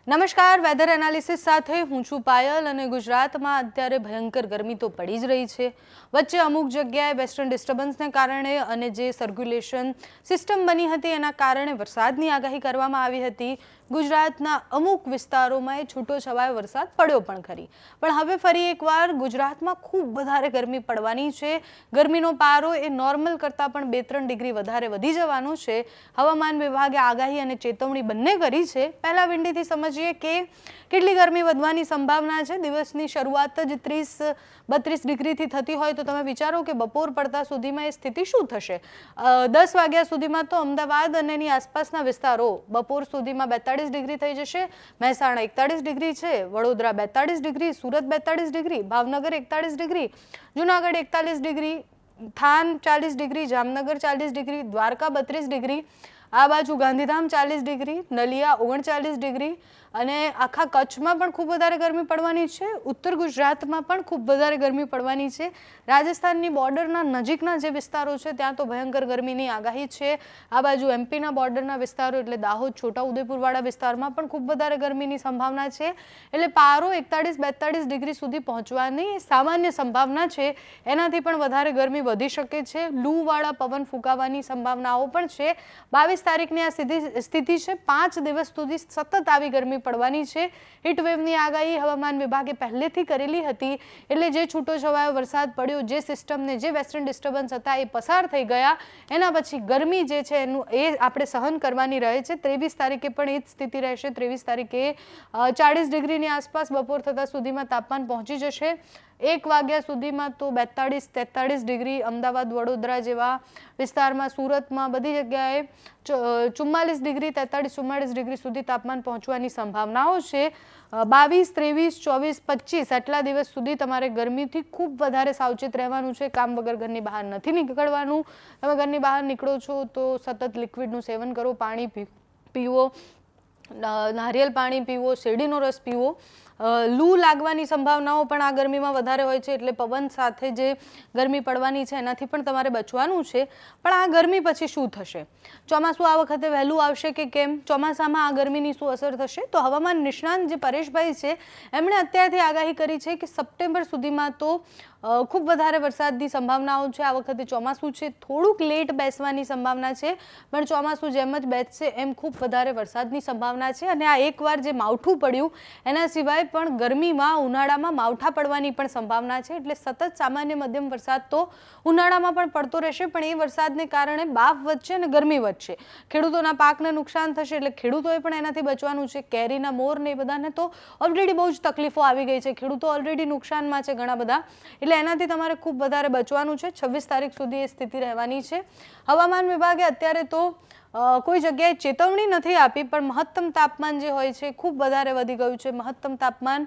નમસ્કાર, weather analysis સાથે હું છું પાયલ અને ગુજરાતમાં અત્યારે ભયંકર ગરમી તો પડી જ રહી છે। વચ્ચે અમુક જગ્યાએ વેસ્ટર્ન ડિસ્ટર્બન્સને કારણે અને જે સર્ક્યુલેશન સિસ્ટમ બની હતી એના કારણે વરસાદની આગાહી કરવામાં આવી હતી। ગુજરાતના અમુક વિસ્તારોમાં છૂટોછવાયો વરસાદ પડ્યો પણ ખરી, પણ હવે ફરી એકવાર ગુજરાતમાં ખૂબ વધારે ગરમી પડવાની છે। ગરમીનો પારો એ નોર્મલ કરતાં પણ 2-3 ડિગ્રી વધારે વધી જવાનો છે। હવામાન વિભાગે આગાહી અને ચેતવણી બંને કરી છે। પહેલા વિંડીથી સમજીએ કે કેટલી ગરમી વધવાની સંભાવના છે। દિવસની શરૂઆત જ 30-32 ડિગ્રીથી થતી હોય તો તમે વિચારો કે બપોર પડતા સુધીમાં એ સ્થિતિ શું થશે। 10 વાગ્યા સુધીમાં તો અમદાવાદ અને એની આસપાસના વિસ્તારો બપોર સુધીમાં 42 ડિગ્રી થઈ જશે। મહેસાણા 41 ડિગ્રી છે, Vadodara 42 degree, Surat 42 degree, Bhavnagar 41 degree, Junagadh 41 degree, than 40 degree, Jamnagar 40 degree, Dwarka 32 degree, આ બાજુ ગાંધીધામ 40 ડિગ્રી, નલિયા 39 ડિગ્રી અને આખા કચ્છમાં પણ ખૂબ વધારે ગરમી પડવાની છે। ઉત્તર ગુજરાતમાં પણ ખૂબ વધારે ગરમી પડવાની છે। રાજસ્થાનની બોર્ડરના નજીકના જે વિસ્તારો છે ત્યાં તો ભયંકર ગરમીની આગાહી છે। આ બાજુ એમપીના બોર્ડરના વિસ્તારો એટલે દાહોદ, છોટાઉદેપુરવાળા વિસ્તારમાં પણ ખૂબ વધારે ગરમીની સંભાવના છે। એટલે પારો 41-42 ડિગ્રી સુધી પહોંચવાની સામાન્ય સંભાવના છે, એનાથી પણ વધારે ગરમી વધી શકે છે। લૂવાળા પવન ફૂંકાવાની સંભાવનાઓ પણ છે। 22 તારીખની આ સ્થિતિ છે। 5 દિવસ સુધી સતત આવી ગરમી પડવાની છે। હીટવેવની આગાહી હવામાન વિભાગે પહેલેથી કરેલી હતી, એટલે જે છૂટોછવાયો વરસાદ પડ્યો, જે સિસ્ટમને જે વેસ્ટર્ન ડિસ્ટર્બન્સ હતા એ પસાર થઈ ગયા, એના પછી ગરમી જે છે એનું એ આપણે સહન કરવાની રહે છે। 23 તારીખે પણ એ જ સ્થિતિ રહેશે। 23 તારીખે 40 ડિગ્રીની આસપાસ બપોર થતા સુધીમાં તાપમાન પહોંચી જશે। 1 વાગ્યા સુધીમાં તો 42-43 ડિગ્રી અમદાવાદ, વડોદરા જેવા વિસ્તારમાં, સુરતમાં બધી જગ્યાએ 44 ડિગ્રી, 43-44 ડિગ્રી સુધી તાપમાન પહોંચવાની સંભાવનાઓ છે। 22, 23, 24, 25 આટલા દિવસ સુધી તમારે ગરમીથી ખૂબ વધારે સાવચેત રહેવાનું છે। કામ વગર ઘરની બહાર નથી નીકળવાનું। તમે ઘરની બહાર નીકળો છો તો સતત લિક્વિડનું સેવન કરો, પાણી પીવો, નારિયેળ પાણી પીવો, શેરડીનો રસ પીવો। લૂ લાગવાની સંભાવનાઓ પણ આ ગરમીમાં વધારે હોય છે, એટલે પવન સાથે જે ગરમી પડવાની છે એનાથી પણ તમારે બચવાનું છે। પણ આ ગરમી પછી શું થશે? ચોમાસું આ વખતે વહેલું આવશે કે કેમ? ચોમાસામાં આ ગરમીની શું અસર થશે? તો હવામાન નિષ્ણાંત જે પરેશભાઈ છે એમણે અત્યારથી આગાહી કરી છે કે સપ્ટેમ્બર સુધીમાં તો ખૂબ વધારે વરસાદની સંભાવનાઓ છે। આ વખતે ચોમાસું છે થોડુંક લેટ બેસવાની સંભાવના છે, પણ ચોમાસું જેમ જ બેસશે એમ ખૂબ વધારે વરસાદની સંભાવના છે। અને આ એકવાર જે માવઠું પડ્યું એના સિવાય પણ ગરમીમાં ઉનાળામાં માવઠા પડવાની પણ સંભાવના છે। એટલે સતત સામાન્ય મધ્યમ વરસાદ તો ઉનાળામાં પણ પડતો રહેશે, પણ એ વરસાદને કારણે બાફ વધશે અને ગરમી વધશે। ખેડૂતોના પાકને નુકસાન થશે, એટલે ખેડૂતોએ પણ એનાથી બચવાનું છે। કેરીના મોર ને એ બધાને તો ઓલરેડી બહુ જ તકલીફો આવી ગઈ છે, ખેડૂતો ઓલરેડી નુકસાનમાં છે ઘણા બધા, એટલે એનાથી તમારે ખૂબ વધારે બચવાનું છે। 26 તારીખ સુધી એ સ્થિતિ રહેવાની છે। હવામાન વિભાગે અત્યારે તો કોઈ જગ્યાએ ચેતવણી નથી આપી, પણ મહત્તમ તાપમાન જે હોય છે ખૂબ વધારે વધી ગયું છે। મહત્તમ તાપમાન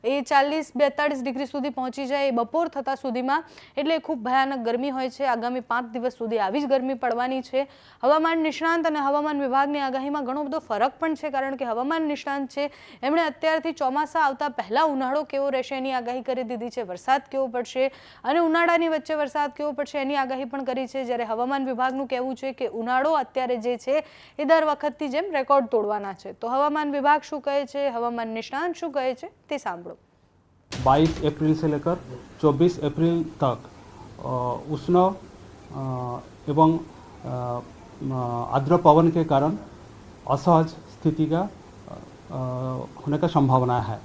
એ 40-42 ડિગ્રી સુધી પહોંચી જાય એ બપોર થતાં સુધીમાં, એટલે ખૂબ ભયાનક ગરમી હોય છે। આગામી 5 દિવસ સુધી આવી જ ગરમી પડવાની છે। હવામાન નિષ્ણાંત અને હવામાન વિભાગની આગાહીમાં ઘણો બધો ફરક પણ છે, કારણ કે હવામાન નિષ્ણાંત છે એમણે અત્યારથી ચોમાસા આવતા પહેલાં ઉનાળો કેવો રહેશે એની આગાહી કરી દીધી છે, વરસાદ કેવો પડશે અને ઉનાળાની વચ્ચે વરસાદ કેવો પડશે એની આગાહી પણ કરી છે। જ્યારે હવામાન વિભાગનું કહેવું છે કે ઉનાળો અત્યારે જે છે એ દર વખતની જેમ રેકોર્ડ તોડવાના છે। તો હવામાન વિભાગ શું કહે છે, હવામાન નિષ્ણાંત શું કહે છે તે સાંભળો। 22 अप्रैल से लेकर 24 अप्रैल तक उष्ण एवं आर्द्र पवन के कारण असहज स्थिति का होने का संभावना है।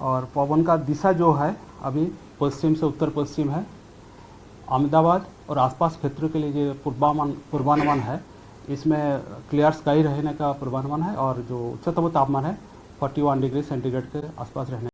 और पवन का दिशा जो है अभी पश्चिम से उत्तर पश्चिम है। अहमदाबाद और आसपास क्षेत्रों के लिए जो पूर्वानुमान है इसमें क्लियर स्काई रहने का पूर्वानुमान है, और जो उच्चतम तापमान है 41 डिग्री सेंटीग्रेड के आसपास रहने